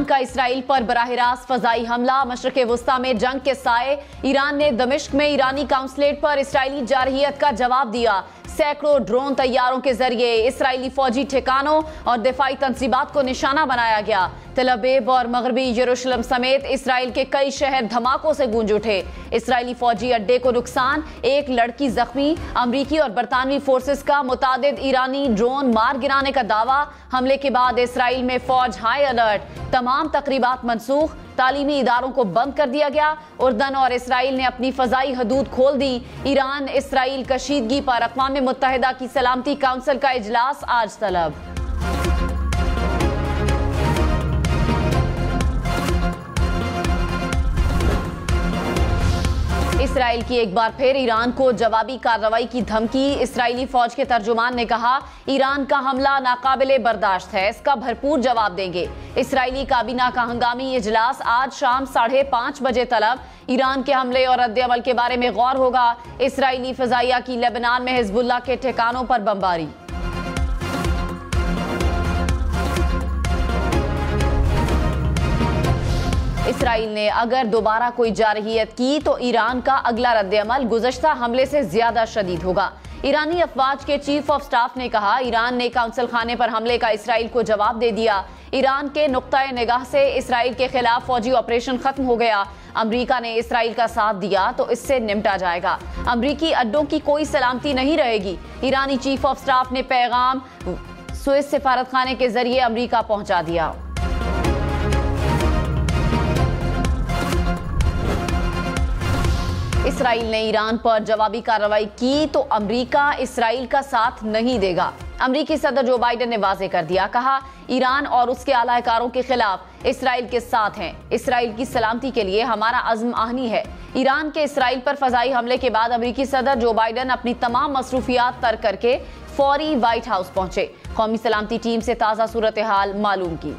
Iran का Israel पर बराह रास्त फजाई हमला। मशरिक़ वुस्ता में जंग के साए ईरान ने दमिश्क में ईरानी काउंसलेट पर इसराइली जारहियत का जवाब दिया। सैकड़ों ड्रोन तैयारों के जरिए इसराइली फौजी ठिकानों और दिफाई तंसीबात को निशाना बनाया गया। तेल अवीव और मगरबी यरूशलेम समेत इसराइल के कई शहर धमाकों से गूंज उठे। इसराइली फौजी अड्डे को नुकसान, एक लड़की जख्मी। अमरीकी और बरतानवी फोर्सेस का मुतादिद ईरानी ड्रोन मार गिराने का दावा। हमले के बाद इसराइल में फौज हाई अलर्ट, तमाम तकरीबात मनसूख, तालीमी इदारों को बंद कर दिया गया। उर्दन और इसराइल ने अपनी फजाई हदूद खोल दी। ईरान इसराइल कशीदगी पर अक़वाम मुत्तहिदा की सलामती काउंसिल का इजलास आज तलब। इसराइल की एक बार फिर ईरान को जवाबी कार्रवाई की धमकी। इसराइली फौज के तर्जुमान ने कहा, ईरान का हमला नाकाबिले बर्दाश्त है, इसका भरपूर जवाब देंगे। इसराइली काबीना का हंगामी इजलास आज शाम 5:30 बजे तलब। ईरान के हमले और रद्द-ए-अमल के बारे में गौर होगा। इसराइली फजाइया की लेबनान में हिजबुल्लाह के ठिकानों पर बमबारी। इसराइल ने अगर दोबारा कोई जारहियत की तो ईरान का अगला रद्द-ए-अमल गुज़श्ता हमले से ज्यादा शदीद होगा। ईरानी अफवाज के चीफ ऑफ स्टाफ ने कहा, ईरान ने काउंसिल खाने पर हमले का इसराइल को जवाब दे दिया। ईरान के नुक्ता निगाह से इसराइल के खिलाफ फौजी ऑपरेशन खत्म हो गया। अमरीका ने इसराइल का साथ दिया तो इससे निपटा जाएगा। अमरीकी अड्डों की कोई सलामती नहीं रहेगी। ईरानी चीफ ऑफ स्टाफ ने पैगाम स्विस सिफारतखाने के जरिए अमरीका पहुंचा दिया। इसराइल ने ईरान पर जवाबी कार्रवाई की तो अमरीका इसराइल का साथ नहीं देगा। अमरीकी सदर जो बाइडेन ने वाजे कर दिया, कहा, ईरान और उसके आलाकारों के खिलाफ इसराइल के साथ हैं। इसराइल की सलामती के लिए हमारा अज़्म आहनी है। ईरान के इसराइल पर फजाई हमले के बाद अमरीकी सदर जो बाइडेन अपनी तमाम मसरूफियात तर्क करके फौरी व्हाइट हाउस पहुंचे। कौमी सलामती टीम से ताज़ा सूरत हाल मालूम की।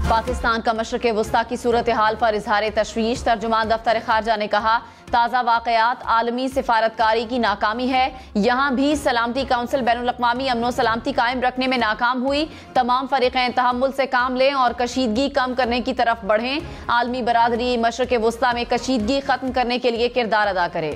पाकिस्तान का मशरिक़ वुस्ता की सूरत हाल पर इजहार तशवीश। तर्जुमान दफ्तर खारजा ने कहा, ताज़ा वाक़यात आलमी सिफारतकारी की नाकामी है। यहाँ भी सलामती काउंसिल बैनुल अक़वामी अमन सलामती कायम रखने में नाकाम हुई। तमाम फ़रीक़ैन तहम्मुल से काम लें और कशीदगी कम करने की तरफ बढ़ें। आलमी बरादरी मशरिक़ वुस्ता में कशीदगी ख़त्म करने के लिए किरदार अदा करे।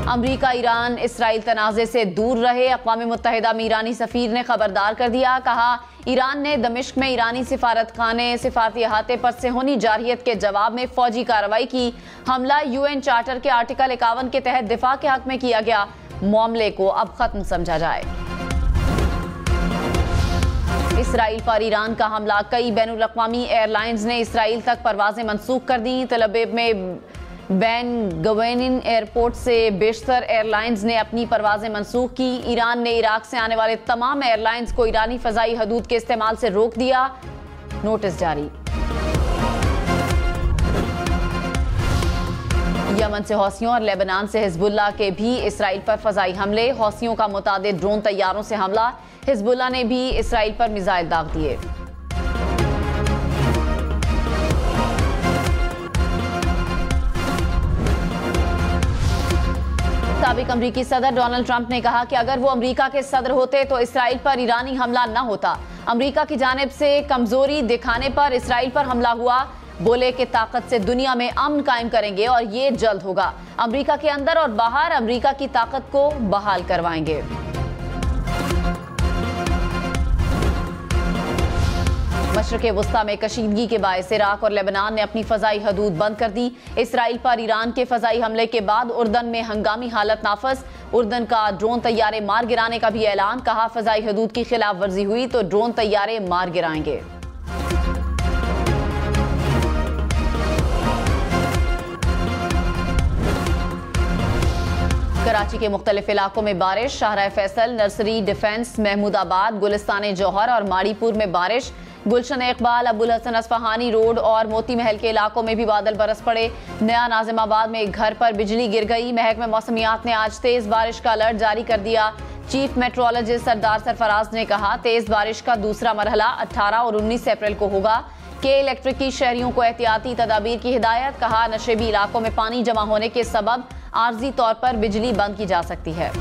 अमरीका ईरान इसराइल तनाज़े से दूर रहे। अक़वाम मुत्तहिदा में ईरानी सफ़ीर ने खबरदार कर दिया। कहा, ईरान ने दमिश्क में ईरानी सिफारतखाने सिफारती अहाते पर सेहोनी जारहियत के जवाब में फौजी कार्रवाई की। हमला UN चार्टर के आर्टिकल 51 के तहत दिफा के हक में किया गया। मामले को अब खत्म समझा जाए। इसराइल पर ईरान का हमला। कई बैनुल अक़वामी एयरलाइंस ने इसराइल तक परवाजें मनसूख कर दी। तेल अवीव में बेन गुवेनियन एयरपोर्ट से बेशतर एयरलाइंस ने अपनी परवाजें मनसूख की। ईरान ने इराक से आने वाले तमाम एयरलाइंस को ईरानी फजाई हदूद के इस्तेमाल से रोक दिया। नोटिस जारी। यमन से हौसियों और लेबनान से हिजबुल्लाह के भी इसराइल पर फजाई हमले। हौसियों का मुतादिद ड्रोन तैयारों से हमला। हिजबुल्लाह ने भी इसराइल पर मिसाइल दाग दिए। साबिक अमरीकी सदर डोनाल्ड ट्रंप ने कहा कि अगर वो अमरीका के सदर होते तो इसराइल पर ईरानी हमला न होता। अमरीका की जानिब से कमजोरी दिखाने पर इसराइल पर हमला हुआ। बोले कि ताकत से दुनिया में अमन कायम करेंगे और ये जल्द होगा। अमरीका के अंदर और बाहर अमरीका की ताकत को बहाल करवाएंगे। मशरिक़ वुस्ता में कशीदगी के बायस इराक और लेबनान ने अपनी फजाई हदूद बंद कर दी। इसराइल पर ईरान के फजाई हमले के बाद उर्दन में हंगामी हालत नाफज। उर्दन का ड्रोन तैयारे मार गिराने का भी ऐलान। कहा, फजाई हदूद की खिलाफ वर्जी हुई तो ड्रोन तैयारे मार गिराएंगे। कराची के मुख्तलिफ इलाकों में बारिश। शाहराह फैसल, नर्सरी, डिफेंस, महमूदाबाद, गुलिस्तान जौहर और माड़ीपुर में बारिश। गुलशन इकबाल, अबुल हसन असफहानी रोड और मोती महल के इलाकों में भी बादल बरस पड़े। नया नाजिमाबाद में एक घर पर बिजली गिर गई। महकमे मौसमियात ने आज तेज बारिश का अलर्ट जारी कर दिया। चीफ मेट्रोलॉजिस्ट सरदार सरफराज ने कहा, तेज बारिश का दूसरा मरहला 18 और 19 अप्रैल को होगा। के इलेक्ट्रिक की शहरियों को एहतियाती तदाबीर की हिदायत। कहा, नशेबी इलाकों में पानी जमा होने के सबब आर्जी तौर पर बिजली बंद की जा सकती है।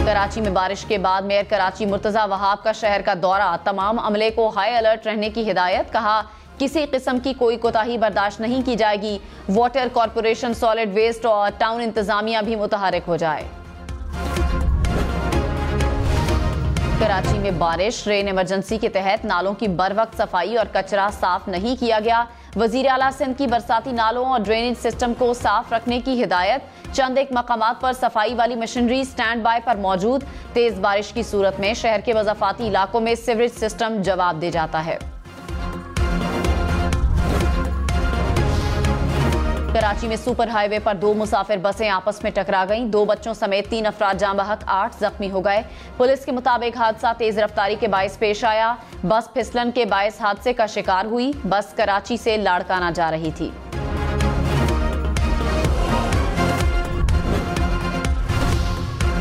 कराची में बारिश के बाद मेयर कराची मुर्तजा वहाब का शहर का दौरा। तमाम अमले को हाई अलर्ट रहने की हिदायत। कहा, किसी किस्म की कोई कोताही बर्दाश्त नहीं की जाएगी। वाटर कॉरपोरेशन, सॉलिड वेस्ट और टाउन इंतजामिया भी मुतहरिक हो जाए। कराची में बारिश, रेन इमरजेंसी के तहत नालों की बरवक्त सफाई और कचरा साफ नहीं किया गया। वजीर आला सिंध की बरसाती नालों और ड्रेनेज सिस्टम को साफ रखने की हिदायत। चंद एक मकामात पर सफाई वाली मशीनरी स्टैंड बाय पर मौजूद। तेज बारिश की सूरत में शहर के मज़ाफाती इलाकों में सीवरेज सिस्टम जवाब दे जाता है। कराची में सुपर हाईवे पर 2 मुसाफिर बसें आपस में टकरा गईं। 2 बच्चों समेत 3 अफराद जाँ बहक, 8 जख्मी हो गए। पुलिस के मुताबिक हादसा तेज रफ्तारी के बायस पेश आया। बस फिसलन के बायस हादसे का शिकार हुई। बस कराची से लाड़काना जा रही थी।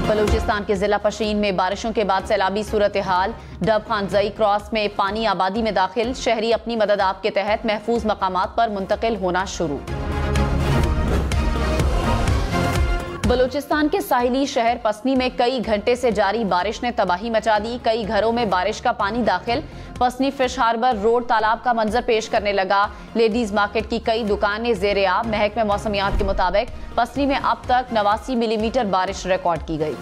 बलूचिस्तान के जिला पशीन में बारिशों के बाद सैलाबी सूरत हाल। डब खानजई क्रॉस में पानी आबादी में दाखिल। शहरी अपनी मदद आप के तहत महफूज मकामात पर मुंतकिल होना शुरू। बलूचिस्तान के साहिली शहर पसनी में कई घंटे से जारी बारिश ने तबाही मचा दी। कई घरों में बारिश का पानी दाखिल। पसनी फिश हार्बर रोड तालाब का मंजर पेश करने लगा। लेडीज मार्केट की कई दुकानें ज़ेरे आब। महकमे मौसमियात के मुताबिक पसनी में अब तक 89 मिलीमीटर बारिश रिकॉर्ड की गई।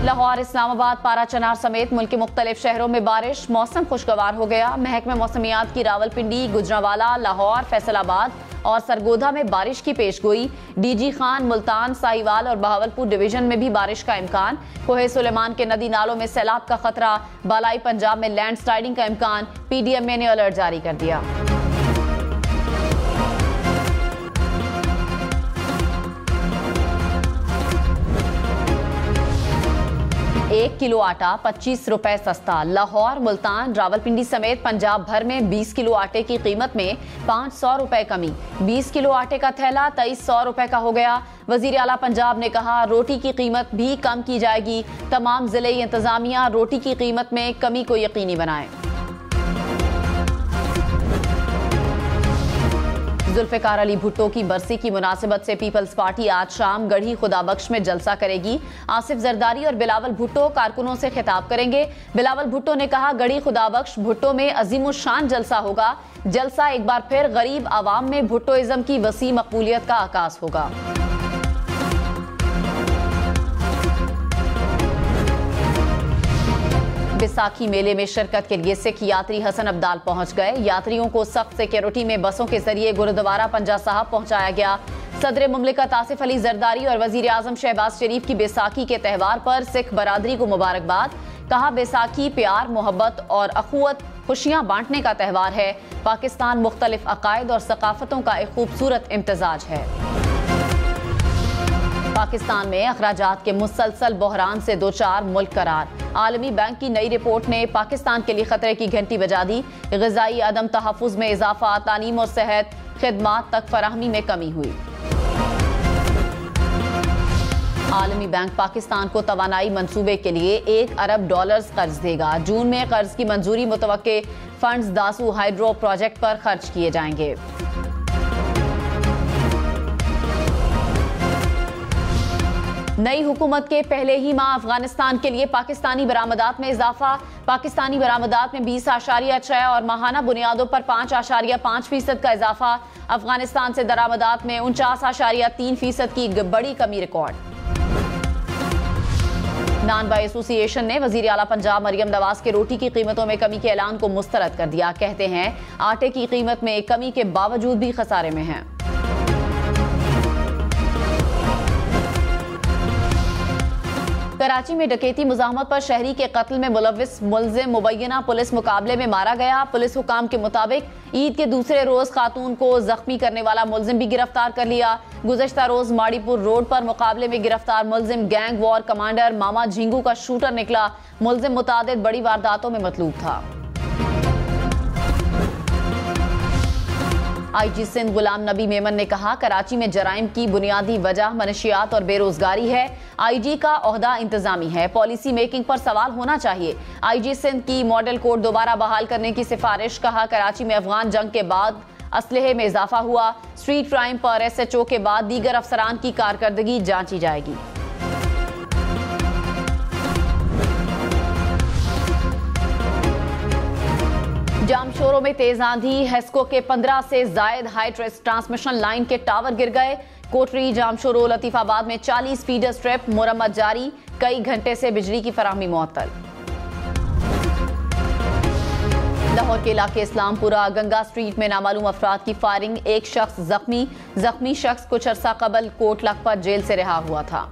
लाहौर, इस्लामाबाद, पाराचनार समेत मुल्क के मुख्तलिफ शहरों में बारिश। मौसम खुशगवार हो गया। महकमे मौसमियात की रावलपिंडी, गुजरांवाला, लाहौर, फैसलाबाद और सरगोधा में बारिश की पेशगोई। डीजी खान, मुल्तान, साहिवाल और बहावलपुर डिवीजन में भी बारिश का इम्कान। कोहे सुलेमान के नदी नालों में सैलाब का खतरा। बालाई पंजाब में लैंड स्लाइडिंग का इम्कान। PDMA ने अलर्ट जारी कर दिया। 1 किलो आटा 25 रुपए सस्ता। लाहौर, मुल्तान, रावलपिंडी समेत पंजाब भर में 20 किलो आटे की कीमत में 500 रुपए कमी। 20 किलो आटे का थैला 2300 रुपए का हो गया। वजीर आला पंजाब ने कहा, रोटी की कीमत भी कम की जाएगी। तमाम जिले इंतजामिया रोटी की कीमत में कमी को यकीनी बनाए। जुल्फिकार अली भुट्टो की बरसी की मुनासिबत से पीपल्स पार्टी आज शाम गढ़ी खुदाबख्श में जलसा करेगी। आसिफ जरदारी और बिलावल भुट्टो कारकुनों से खिताब करेंगे। बिलावल भुट्टो ने कहा, गढ़ी खुदाबख्श भुट्टो में अजीमुशान जलसा होगा। जलसा एक बार फिर गरीब आवाम में भुट्टोइज्म की वसी मकबूलियत का आगाज होगा। बैसाखी मेले में शिरकत के लिए सिख यात्री हसन अब्दाल पहुंच गए। यात्रियों को सख्त सिक्योरिटी में बसों के जरिए गुरुद्वारा पंजा साहब पहुंचाया गया। सदर मुमलिकत आसिफ अली जरदारी और वजीर आजम शहबाज शरीफ की बैसाखी के त्यौहार पर सिख बरादरी को मुबारकबाद। कहा, बैसाखी प्यार, मोहब्बत और अखुवत, खुशियां बांटने का त्यौहार है। पाकिस्तान मुख्तलिफ अकायद और सकाफतों का एक खूबसूरत इम्तजाज है। पाकिस्तान में अखराजात के मुसलसल बहरान से दो चार मुल्क करार। आलमी बैंक की नई रिपोर्ट ने पाकिस्तान के लिए खतरे की घंटी बजा दी। ग़िज़ाई अदम तहफ़्फ़ुज़ में इजाफा, तालीम और सेहत खिदमात तक फराहमी में कमी हुई। आलमी बैंक पाकिस्तान को तवानाई मंसूबे के लिए $1 अरब कर्ज देगा। जून में कर्ज की मंजूरी मुतवक्के। फंड्स दासू हाइड्रो प्रोजेक्ट पर खर्च किए जाएंगे। नई हुकूमत के पहले ही माह अफगानिस्तान के लिए पाकिस्तानी बरामदात में इजाफा। पाकिस्तानी बरामदात में 20.6 और माहाना बुनियादों पर 5.5% का इजाफा। अफगानिस्तान से दरामदात में 49.3% की बड़ी कमी रिकॉर्ड। नान बाई एसोसिएशन ने वजीर आला पंजाब मरियम नवाज के रोटी की कीमतों में कमी के ऐलान को मुस्तरद कर दिया। कहते हैं, आटे की कीमत में कमी के बावजूद भी खसारे में हैं। कराची में डकैती मुज़ाहमत पर शहरी के कत्ल में मुलव्विस मुल्ज़िम मुबैना पुलिस मुकाबले में मारा गया। पुलिस हुकाम के मुताबिक ईद के दूसरे रोज खातून को जख्मी करने वाला मुल्ज़िम भी गिरफ्तार कर लिया। गुज़श्ता रोज माड़ीपुर रोड पर मुकाबले में गिरफ्तार मुल्ज़िम गैंग वॉर कमांडर मामा झिंगू का शूटर निकला। मुल्ज़िम मुतादिद बड़ी वारदातों में मतलूब था। IG सिंध गुलाम नबी मेमन ने कहा, कराची में जराइम की बुनियादी वजह मनशियात और बेरोजगारी है। IG का ओहदा इंतजामी है, पॉलिसी मेकिंग पर सवाल होना चाहिए। IG सिंध की मॉडल कोड दोबारा बहाल करने की सिफारिश। कहा, कराची में अफगान जंग के बाद असलहे में इजाफा हुआ। स्ट्रीट क्राइम पर SHO के बाद दीगर अफसरान की कारकर्दगी जांची जाएगी। जामशोरों में तेज आंधी, हेस्को के 15 से जायद हाई ट्रांसमिशन लाइन के टावर गिर गए। कोटरी, जामशोरो, लतीफाबाद में 40 फीडर स्ट्रिप मुरम्मत जारी। कई घंटे से बिजली की फराहमी मुअत्तल। लाहौर के इलाके इस्लामपुरा गंगा स्ट्रीट में नामालूम अफराद की फायरिंग, एक शख्स जख्मी शख्स कुछ अरसा कबल कोट लखपत जेल से रिहा हुआ था।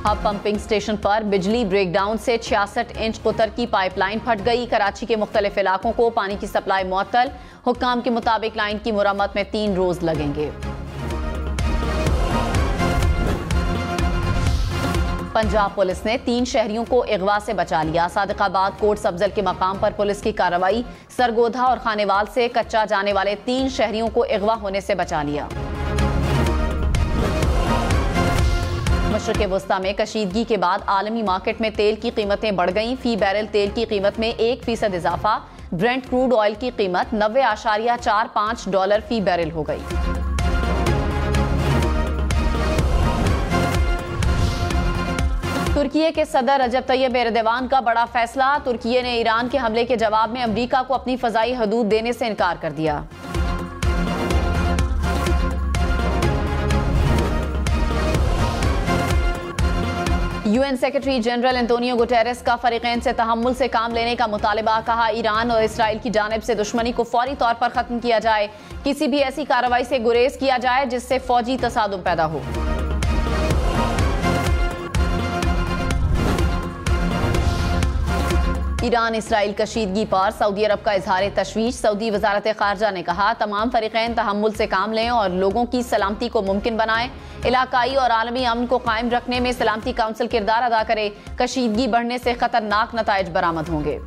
हब पंपिंग स्टेशन पर बिजली ब्रेकडाउन से 66 इंच कुतर की पाइपलाइन फट गई। कराची के मुख्तलिफ इलाकों को पानी की सप्लाई मुअत्तल। हुक्काम के मुताबिक लाइन की मुरम्मत में 3 रोज लगेंगे। पंजाब पुलिस ने 3 शहरियों को अगवा से बचा लिया। सादिकाबाद कोट सब्जल के मकाम पर पुलिस की कार्रवाई। सरगोधा और खानेवाल से कच्चा जाने वाले 3 शहरियों को अगवा होने से बचा लिया। मशरिक़ वस्ता में कशीदगी के बाद आलमी मार्केट में तेल की कीमतें बढ़ गईं। फी बैरल तेल की कीमत में 1% इजाफा। ब्रेंट क्रूड ऑयल की कीमत $90.45 फी बैरल हो गई। तुर्की के सदर रजब तैयब एर्दोगान का बड़ा फैसला। तुर्की ने ईरान के हमले के जवाब में अमेरिका को अपनी फजाई हदूद देने से इनकार कर दिया। UN secretary general Antonio Guterres का फरीकैन से तहम्मुल से काम लेने का मुतालबा। कहा, ईरान और इसराइल की जानिब से दुश्मनी को फौरी तौर पर खत्म किया जाए। किसी भी ऐसी कार्रवाई से गुरेज किया जाए जिससे फौजी तसादुम पैदा हो। ईरान इसराइल कशीदगी पर सऊदी अरब का इजहार तशवीश। सऊदी वजारत खारजा ने कहा, तमाम फरीकैन तहम्मुल से काम लें और लोगों की सलामती को मुमकिन बनाएं। इलाकाई और आलमी अमन को कायम रखने में सलामती काउंसिल किरदार अदा करे। कशीदगी बढ़ने से खतरनाक नताइज बरामद होंगे।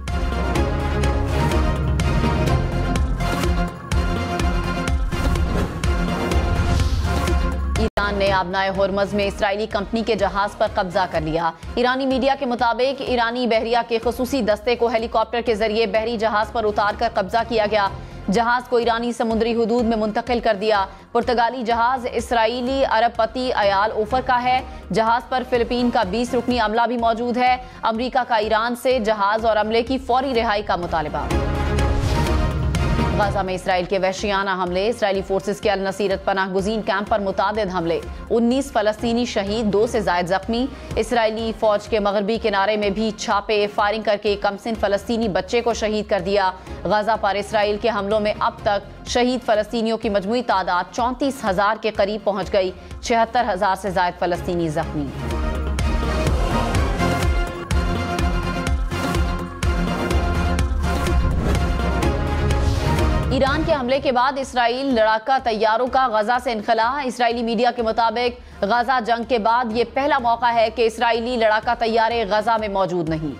ईरान ने आबनाए होर्मज में इसराइली कंपनी के जहाज पर कब्जा कर लिया। ईरानी मीडिया के मुताबिक ईरानी बहरिया के खुसूसी दस्ते को हेलीकॉप्टर के जरिए बहरी जहाज पर उतार कर कब्जा किया गया। जहाज को ईरानी समुद्री हुदूद में मुंतकिल कर दिया। पुर्तगाली जहाज इसराइली अरबपति अयाल ओफर का है। जहाज पर फिलिपीन का 20 रुकनी अमला भी मौजूद है। अमेरिका का ईरान से जहाज और अमले की फौरी रिहाई का मुतालबा। गाजा में इसराइल के वहशियाना हमले। इसराइली फोर्सेस के अल नसीरत पनाह गुज़ीन कैंप पर मुतादिद हमले। 19 फलस्तीनी शहीद, 2 से जायद जख्मी। इसराइली फौज के मगरबी किनारे में भी छापे, फायरिंग करके कमसिन फलस्तीनी बच्चे को शहीद कर दिया। गाजा पर इसराइल के हमलों में अब तक शहीद फलस्तीनियों की मजमूई तादाद 34,000 के करीब पहुंच गई। 76,000 से जायद फलस्तीनी जख्मी। ईरान के हमले के बाद इसराइल लड़ाका तैयारों का गजा से इनखला। इसराइली मीडिया के मुताबिक गजा जंग के बाद ये पहला मौका है कि इसराइली लड़ाका तैयारे गजा में मौजूद नहीं।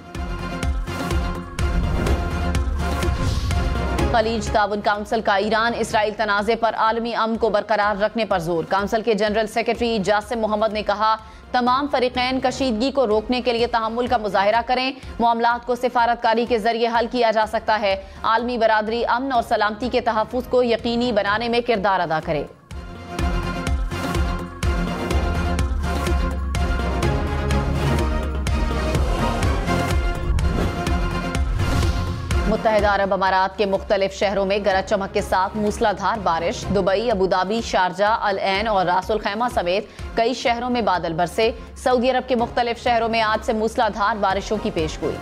खलीज ताउन काउंसिल का ईरान इसराइल तनाज़े पर आलमी अमन को बरकरार रखने पर जोर। काउंसिल के जनरल सेक्रेटरी जासिम मोहम्मद ने कहा, तमाम फरीकैन कशीदगी को रोकने के लिए तहम्मुल का मुजाहिरा करें। मामलात को सिफारतकारी के जरिए हल किया जा सकता है। आलमी बरादरी अमन और सलामती के तहफ़्फ़ुज़ को यकीनी बनाने में किरदार अदा करे। मुत्तहिदा अरब अमारात के मुख्तलिफ शहरों में गरज चमक के साथ मूसलाधार बारिश। दुबई, अबूधाबी, शारजा, अल ऐन और रासुल खैमा समेत कई शहरों में बादल बरसे। सऊदी अरब के मुख्तलिफ शहरों में आज से मूसलाधार बारिशों की पेशगोई।